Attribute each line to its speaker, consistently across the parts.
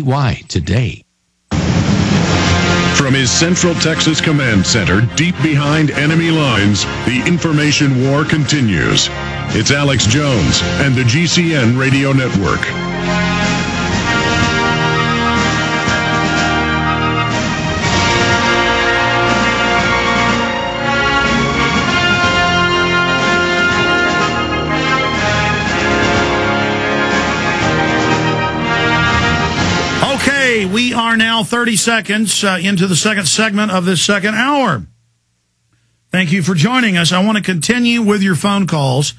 Speaker 1: Why today.
Speaker 2: From his Central Texas Command Center, deep behind enemy lines, the information war continues. It's Alex Jones and the GCN Radio Network.
Speaker 3: We are now 30 seconds into the second segment of this second hour. Thank you for joining us. I want to continue with your phone calls.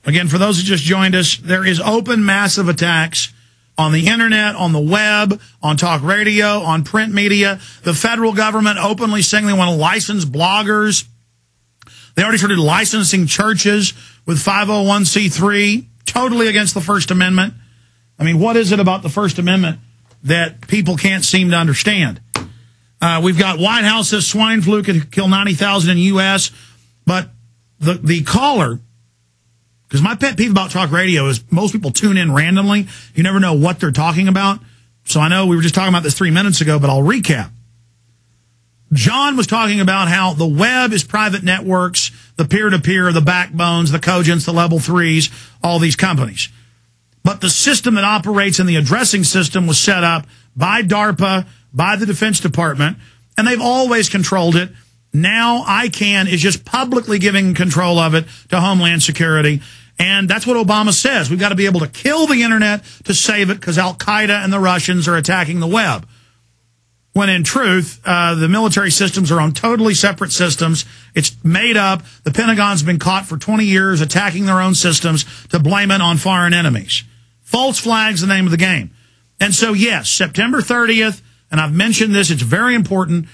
Speaker 3: Again, for those who just joined us, there is open massive attacks on the internet, on the web, on talk radio, on print media. The federal government openly saying they want to license bloggers. They already started licensing churches with 501c3, totally against the First Amendment. I mean, what is it about the First Amendment that people can't seem to understand? We've got White House says swine flu could kill 90,000 in the U.S., but the caller, because my pet peeve about talk radio is most people tune in randomly. You never know what they're talking about. So I know we were just talking about this 3 minutes ago, but I'll recap. John was talking about how the web is private networks, the peer-to-peer, the backbones, the Cogents, the level 3s, all these companies. But the system that operates in the addressing system was set up by DARPA, by the Defense Department, and they've always controlled it. Now ICANN is just publicly giving control of it to Homeland Security, and that's what Obama says. We've got to be able to kill the internet to save it because Al-Qaeda and the Russians are attacking the web. When in truth, the military systems are on totally separate systems. It's made up. The Pentagon's been caught for 20 years attacking their own systems to blame it on foreign enemies. False flag's the name of the game. And so, yes, September 30th, and I've mentioned this, it's very important,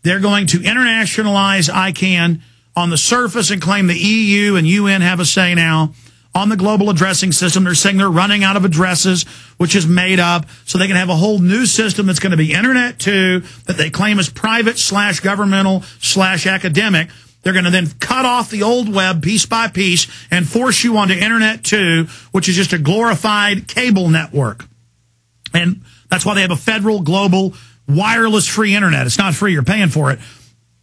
Speaker 3: they're going to internationalize ICANN on the surface and claim the EU and UN have a say now. On the global addressing system, they're saying they're running out of addresses, which is made up, so they can have a whole new system that's going to be Internet 2, that they claim is private/governmental/academic. They're going to then cut off the old web piece by piece and force you onto Internet 2, which is just a glorified cable network. And that's why they have a federal, global, wireless free Internet. It's not free. You're paying for it.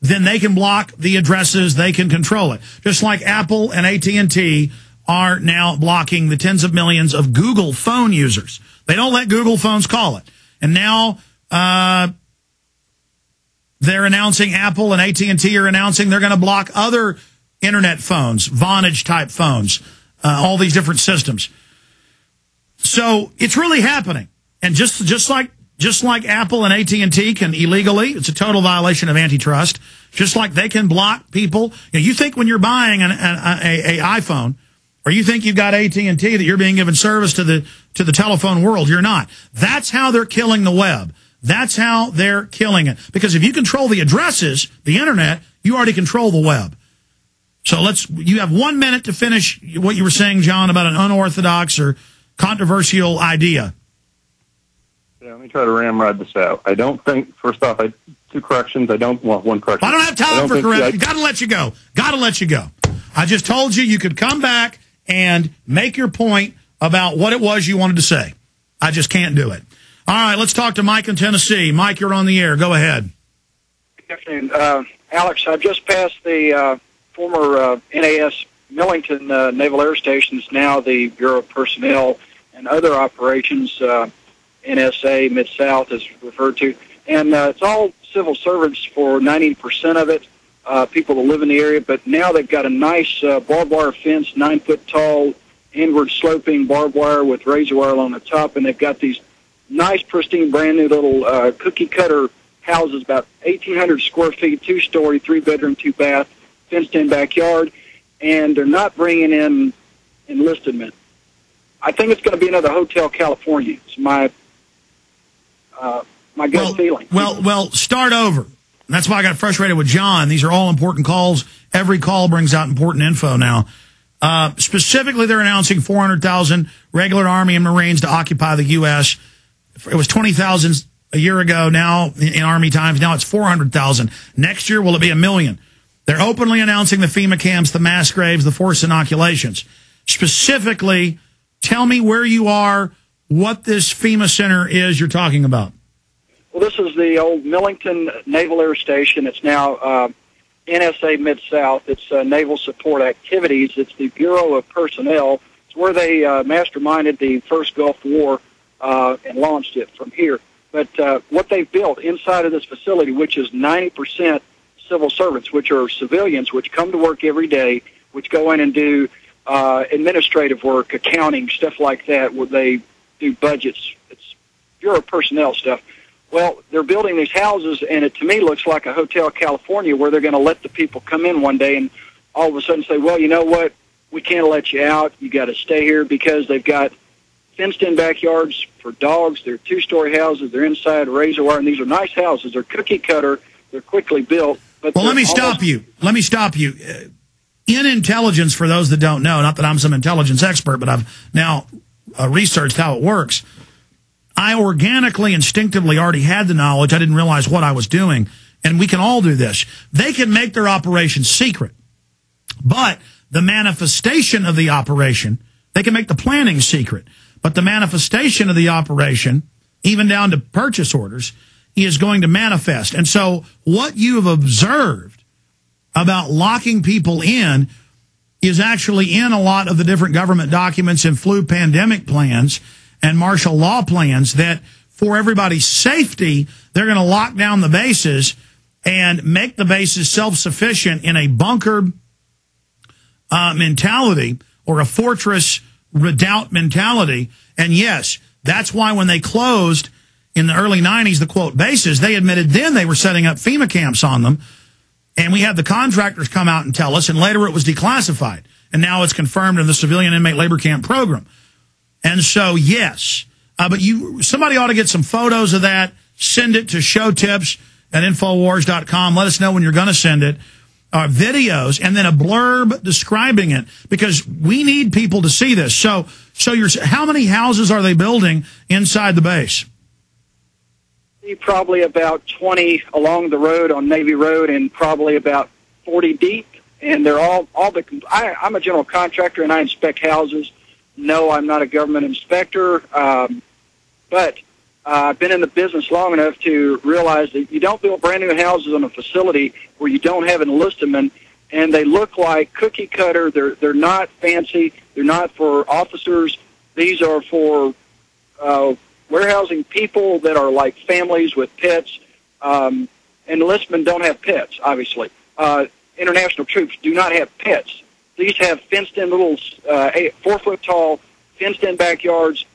Speaker 3: Then they can block the addresses. They can control it. Just like Apple and AT&T are now blocking the tens of millions of Google phone users. They don't let Google phones call it. And now they're announcing, Apple and AT&T are announcing they're going to block other internet phones, Vonage-type phones, all these different systems. So it's really happening. And just like Apple and AT&T can illegally, it's a total violation of antitrust, just like they can block people. You know, you think when you're buying an iPhone, or you think you've got AT&T that you're being given service to the telephone world. You're not. That's how they're killing the web. That's how they're killing it. Because if you control the addresses, the internet, you already control the web. So you have 1 minute to finish what you were saying, John, about an unorthodox or controversial idea.
Speaker 4: Yeah, let me try to ramrod this out. I don't think, first off, two corrections. I don't want one correction.
Speaker 3: I don't have time for corrections. Got to let you go. Got to let you go. I just told you could come back and make your point about what it was you wanted to say. I just can't do it. All right, let's talk to Mike in Tennessee. Mike, you're on the air. Go ahead.
Speaker 5: Good afternoon. Alex, I've just passed the former NAS Millington Naval Air Station. It's now the Bureau of Personnel and Other Operations, NSA, Mid-South is referred to. And it's all civil servants for 90% of it. People that live in the area, but now they've got a nice barbed wire fence, 9-foot tall, inward sloping barbed wire with razor wire on the top, and they've got these nice, pristine, brand new little cookie cutter houses, about 1,800 square feet, 2-story, 3-bedroom, 2-bath, fenced-in backyard, and they're not bringing in enlisted men. I think it's going to be another Hotel California. It's my gut feeling.
Speaker 3: Well, start over. That's why I got frustrated with John. These are all important calls. Every call brings out important info now. Specifically, they're announcing 400,000 regular Army and Marines to occupy the U.S. It was 20,000 a year ago. Now, in Army times, now it's 400,000. Next year, will it be 1 million? They're openly announcing the FEMA camps, the mass graves, the forced inoculations. Specifically, tell me where you are what this FEMA center is you're talking about.
Speaker 5: Well, this is the old Millington Naval Air Station. It's now NSA Mid-South. It's Naval Support Activities. It's the Bureau of Personnel. It's where they masterminded the first Gulf War and launched it from here. But what they've built inside of this facility, which is 90% civil servants, which are civilians, which come to work every day, which go in and do administrative work, accounting, stuff like that, where they do budgets. It's Bureau of Personnel stuff. Well, they're building these houses, and it to me looks like a Hotel California, where they're going to let the people come in one day and all of a sudden say, well, you know what, we can't let you out. You got to stay here, because they've got fenced-in backyards for dogs. They're two-story houses. They're inside razor wire, and these are nice houses. They're cookie-cutter. They're quickly built. But
Speaker 3: well, let me stop you. In intelligence, for those that don't know, not that I'm some intelligence expert, but I've now researched how it works. I organically, instinctively already had the knowledge. I didn't realize what I was doing. And we can all do this. They can make their operation secret. But the manifestation of the operation, they can make the planning secret. But the manifestation of the operation, even down to purchase orders, is going to manifest. And so what you have observed about locking people in is actually in a lot of the different government documents and flu pandemic plans and martial law plans, that for everybody's safety, they're going to lock down the bases and make the bases self-sufficient in a bunker mentality, or a fortress redoubt mentality. And yes, that's why when they closed in the early 90s, the quote bases, they admitted then they were setting up FEMA camps on them. And we had the contractors come out and tell us, and later it was declassified. And now it's confirmed in the Civilian Inmate Labor Camp program. And so, yes, but somebody ought to get some photos of that, send it to showtips@infowars.com. Let us know when you're going to send it, videos, and then a blurb describing it, because we need people to see this. So how many houses are they building inside the base?
Speaker 5: Probably about 20 along the road on Navy Road, and probably about 40 deep. And they're I'm a general contractor, and I inspect houses. No, I'm not a government inspector, but I've been in the business long enough to realize that you don't build brand new houses on a facility where you don't have enlistment, and they look like cookie cutter. They're not fancy. They're not for officers. These are for warehousing people that are like families with pets. Enlistment don't have pets, obviously. International troops do not have pets. These have fenced-in little 4-foot-tall, fenced-in backyards.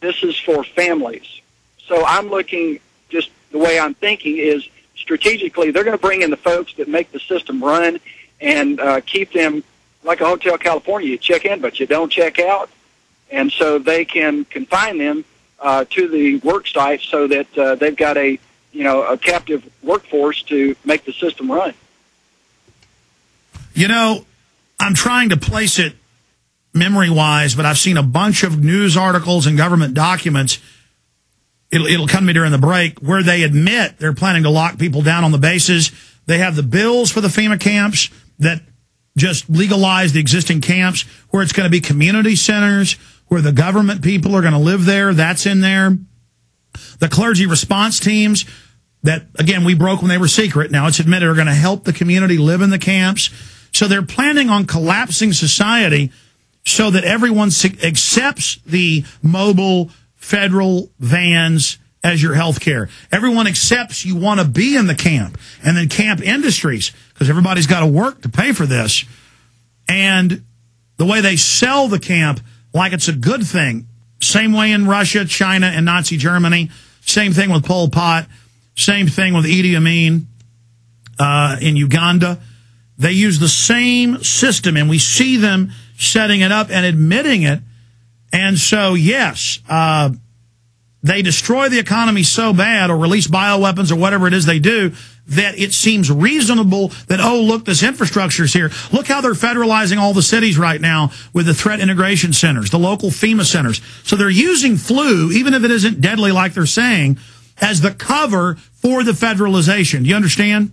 Speaker 5: This is for families. So I'm looking, just the way I'm thinking is strategically, they're going to bring in the folks that make the system run and keep them like a Hotel California. You check in, but you don't check out. And so they can confine them to the work site, so that they've got a captive workforce to make the system run.
Speaker 3: I'm trying to place it memory-wise, but I've seen a bunch of news articles and government documents. It'll come to me during the break, where they admit they're planning to lock people down on the bases. They have the bills for the FEMA camps that just legalize the existing camps, where it's going to be community centers, where the government people are going to live there. That's in there. The clergy response teams that, again, we broke when they were secret. Now it's admitted are going to help the community live in the camps. So they're planning on collapsing society so that everyone accepts the mobile federal vans as your health care. Everyone accepts you want to be in the camp. And then camp industries, because everybody's got to work to pay for this. And the way they sell the camp like it's a good thing. Same way in Russia, China, and Nazi Germany. Same thing with Pol Pot. Same thing with Idi Amin in Uganda. They use the same system, and we see them setting it up and admitting it. And so, yes, they destroy the economy so bad, or release bioweapons, or whatever it is they do, that it seems reasonable that, oh, look, this infrastructure's here. Look how they're federalizing all the cities right now with the threat integration centers, the local FEMA centers. So they're using flu, even if it isn't deadly like they're saying, as the cover for the federalization. Do you understand?